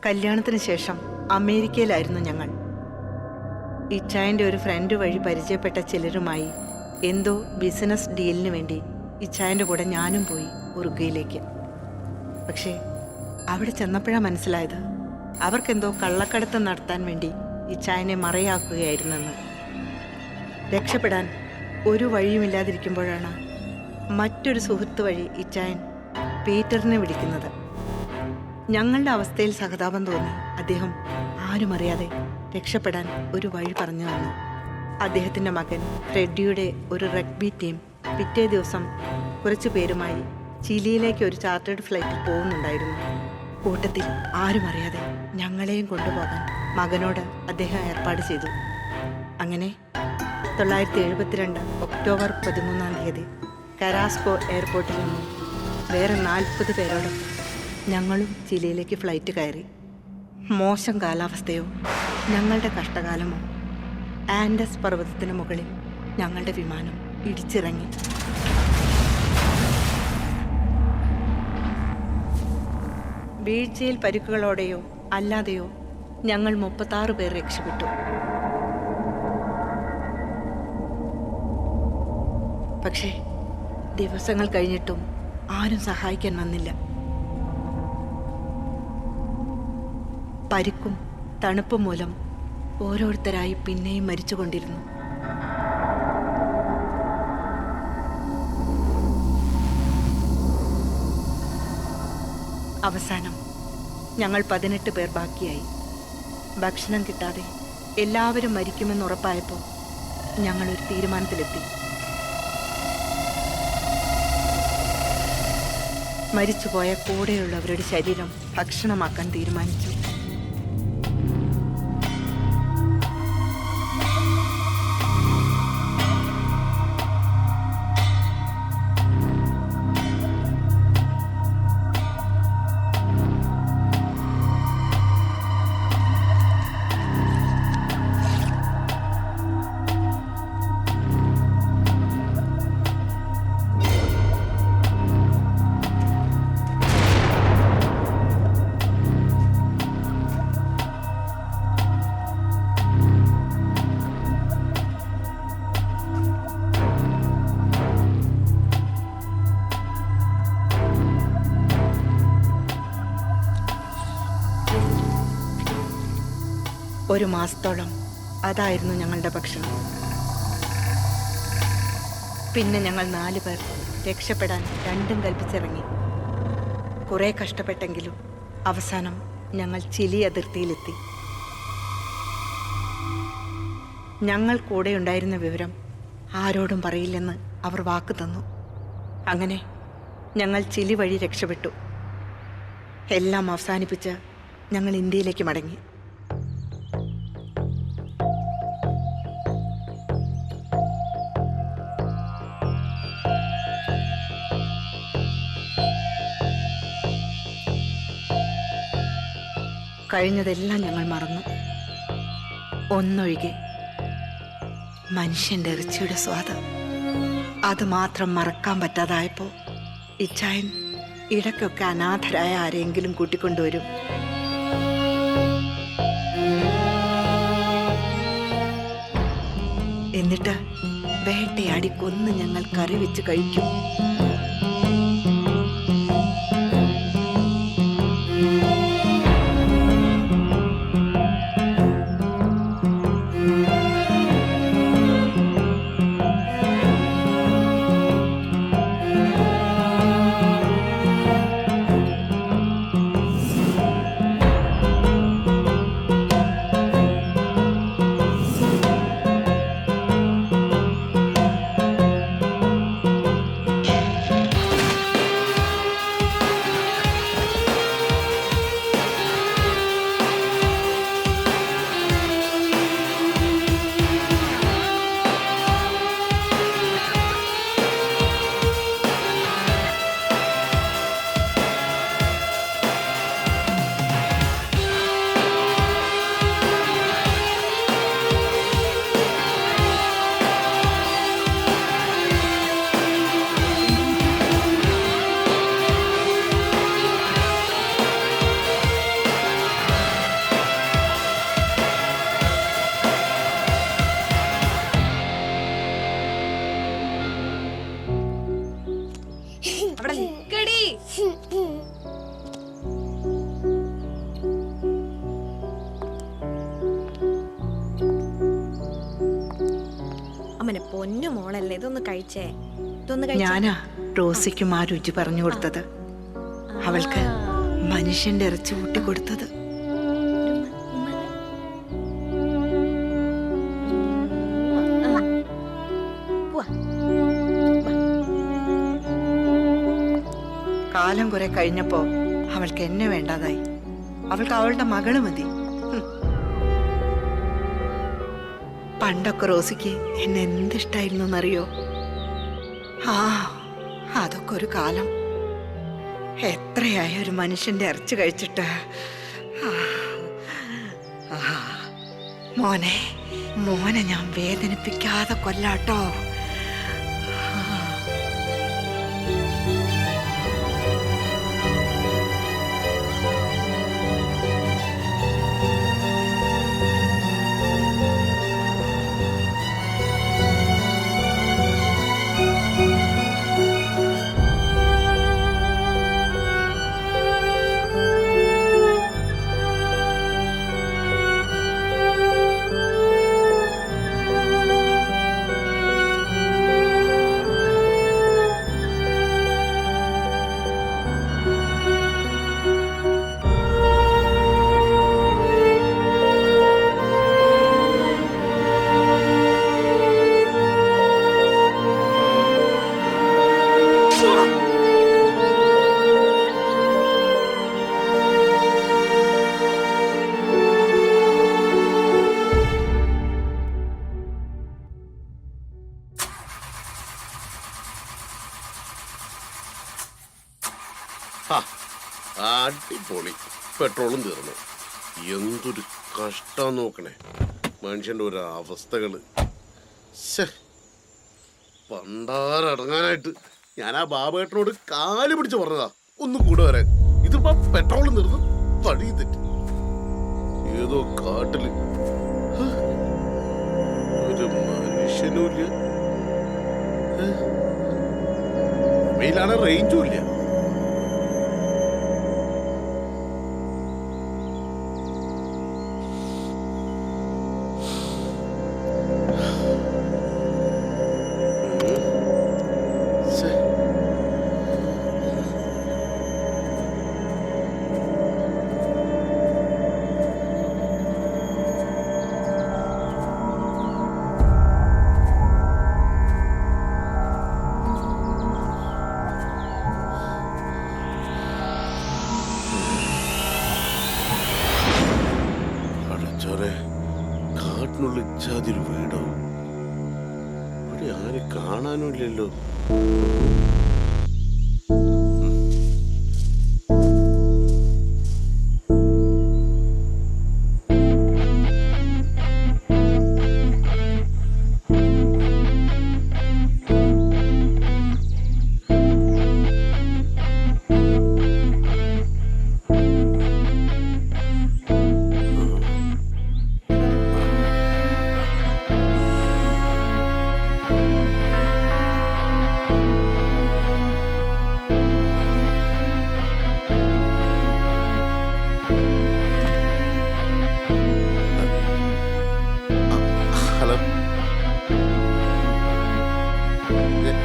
കല്യാണത്തിന് ശേഷം അമേരിക്കയിലായിരുന്നു ഞങ്ങൾ. ഇച്ചായൻ്റെ ഒരു ഫ്രണ്ട് വഴി പരിചയപ്പെട്ട ചിലരുമായി എന്തോ ബിസിനസ് ഡീലിന് വേണ്ടി ഇച്ചായൻ്റെ കൂടെ ഞാനും പോയി ഉറുഗ്വയിലേക്ക്. പക്ഷേ അവിടെ ചെന്നപ്പോഴാണ് മനസ്സിലായത് അവർക്കെന്തോ കള്ളക്കടത്ത് നടത്താൻ വേണ്ടി ഇച്ചായനെ മറയാക്കുകയായിരുന്നെന്ന്. രക്ഷപ്പെടാൻ ഒരു വഴിയുമില്ലാതിരിക്കുമ്പോഴാണ് മറ്റൊരു സുഹൃത്ത് വഴി ഇച്ചായൻ പീറ്ററിനെ വിളിക്കുന്നത്. ഞങ്ങളുടെ അവസ്ഥയിൽ സഹതാപം തോന്നി അദ്ദേഹം ആരും അറിയാതെ രക്ഷപ്പെടാൻ ഒരു വഴി പറഞ്ഞു തന്നു. അദ്ദേഹത്തിൻ്റെ മകൻ ഫ്രെഡിയുടെ ഒരു റഗ്ബി ടീം പിറ്റേ ദിവസം കുറച്ചു പേരുമായി ചിലിയിലേക്ക് ഒരു ചാർട്ടേഡ് ഫ്ലൈറ്റിൽ പോകുന്നുണ്ടായിരുന്നു. കൂട്ടത്തിൽ ആരും അറിയാതെ ഞങ്ങളെയും കൊണ്ടുപോകാൻ മകനോട് അദ്ദേഹം ഏർപ്പാട് ചെയ്തു. അങ്ങനെ 1972 ഒക്ടോബർ 13 കരാസ്കോ എയർപോർട്ടിൽ നിന്നും വേറെ 40 പേരോടൊപ്പം ഞങ്ങളും ചിലിയിലേക്ക് ഫ്ലൈറ്റ് കയറി. മോശം കാലാവസ്ഥയോ ഞങ്ങളുടെ കഷ്ടകാലമോ, ആൻഡസ് പർവ്വതത്തിന് മുകളിൽ ഞങ്ങളുടെ വിമാനം ഇടിച്ചിറങ്ങി. വീഴ്ചയിൽ പരിക്കുകളോടെയോ അല്ലാതെയോ ഞങ്ങൾ 36 പേർ രക്ഷപ്പെട്ടു. പക്ഷേ ദിവസങ്ങൾ കഴിഞ്ഞിട്ടും ആരും സഹായിക്കാൻ വന്നില്ല. പരിക്കും തണുപ്പും മൂലം ഓരോരുത്തരായി പിന്നെയും മരിച്ചുകൊണ്ടിരുന്നു. അവസാനം ഞങ്ങൾ 18 പേർ ബാക്കിയായി. ഭക്ഷണം കിട്ടാതെ എല്ലാവരും മരിക്കുമെന്ന് ഉറപ്പായപ്പോൾ ഞങ്ങളൊരു തീരുമാനത്തിലെത്തി. മരിച്ചുപോയ കൂടെയുള്ളവരുടെ ശരീരം ഭക്ഷണമാക്കാൻ തീരുമാനിച്ചു. ഒരു മാസത്തോളം അതായിരുന്നു ഞങ്ങളുടെ ഭക്ഷണം. പിന്നെ ഞങ്ങൾ 4 പേർ രക്ഷപ്പെടാൻ രണ്ടും കൽപ്പിച്ചിറങ്ങി. കുറേ കഷ്ടപ്പെട്ടെങ്കിലും അവസാനം ഞങ്ങൾ ചിലി അതിർത്തിയിലെത്തി. ഞങ്ങൾ കൂടെയുണ്ടായിരുന്ന വിവരം ആരോടും പറയില്ലെന്ന് അവർ വാക്ക് തന്നു. അങ്ങനെ ഞങ്ങൾ ചിലി വഴി രക്ഷപ്പെട്ടു. എല്ലാം അവസാനിപ്പിച്ച് ഞങ്ങൾ ഇന്ത്യയിലേക്ക് മടങ്ങി. കഴിഞ്ഞതെല്ലാം ഞങ്ങൾ മറന്നു, ഒന്നൊഴികെ മനുഷ്യൻ്റെ ഇറച്ചിയുടെ സ്വാദ്. അത് മാത്രം മറക്കാൻ പറ്റാതായപ്പോൾ ഇച്ചായൻ ഇടയ്ക്കൊക്കെ അനാഥരായ ആരെങ്കിലും കൂട്ടിക്കൊണ്ടുവരും. എന്നിട്ട് വേട്ടയാടി കൊന്ന് ഞങ്ങൾ കറി വെച്ച് കഴിക്കും. അല്ലേ, ഇതൊന്ന് കഴിച്ചേ. ഇതൊന്ന് കഴിച്ചേ. ഞാനാ റോസിക്കും ആ രുചി പറഞ്ഞു കൊടുത്തത്. അവൾക്ക് മനുഷ്യന്റെ ഇറച്ചി കൂട്ടി കൊടുത്തത്. കാലം കുറെ കഴിഞ്ഞപ്പോ അവൾക്ക് എന്നെ വേണ്ടാതായി. അവൾക്ക് അവളുടെ മകള് മതി. പണ്ടൊക്കെ റോസിക്ക് എന്നെ എന്തിഷ്ടായിരുന്നു എന്നറിയോ? ആ, അതൊക്കെ ഒരു കാലം. എത്രയായ ഒരു മനുഷ്യന്റെ ഇറച്ചി കഴിച്ചിട്ട്. മോനെ മോനെ ഞാൻ വേദനിപ്പിക്കാതെ കൊല്ലാട്ടോ. അടിപൊളി. പെട്രോളും തീർന്നു. എന്തൊരു കഷ്ടം നോക്കണേ മനുഷ്യന്റെ ഒരു അവസ്ഥകള്. പണ്ടാരടങ്ങാനായിട്ട് ഞാൻ ആ ബാബേട്ടനോട് കാല് പിടിച്ച് പറഞ്ഞതാ ഒന്ന് കൂടെ വരാൻ. ഇതിപ്പോ പെട്രോളും തീർന്നു, വഴി തെറ്റി. ഏതോ കാട്ടില് ഒരു മനുഷ്യനുമില്ല, മൊബൈലാണ് റേഞ്ചും ഇല്ല. കാട്ടിനുള്ളിൽ ഇച്ചാതിരു വീടോ, ഇവിടെ ആരും കാണാനും ഇല്ലല്ലോ.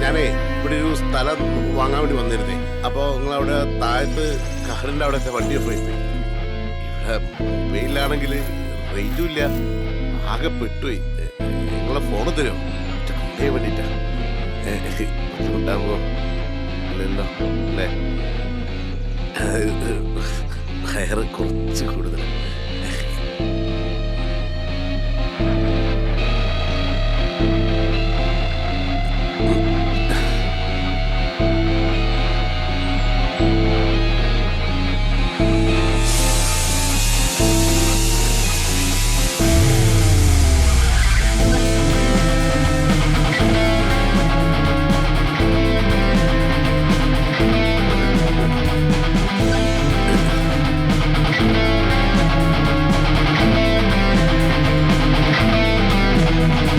ഞാനേ ഇവിടെ ഒരു സ്ഥലം വാങ്ങാൻ വേണ്ടി വന്നിരുന്നേ. അപ്പോൾ നിങ്ങളവിടെ താഴത്ത് കാറിൻ്റെ അവിടുത്തെ വണ്ടിയൊക്കെ പോയി. ഇവിടെ മൊബൈലിലാണെങ്കിൽ റേഞ്ചും ഇല്ല, ആകെ പെട്ടുപോയി. നിങ്ങളെ ഫോണ് തരുമോ? കൊണ്ടുപോയി വേണ്ടിയിട്ടാ. ബുദ്ധിമുട്ടാകുമോ? ഇല്ലല്ലോ അല്ലേ? വയറ് കുറച്ച് കൂടുതൽ.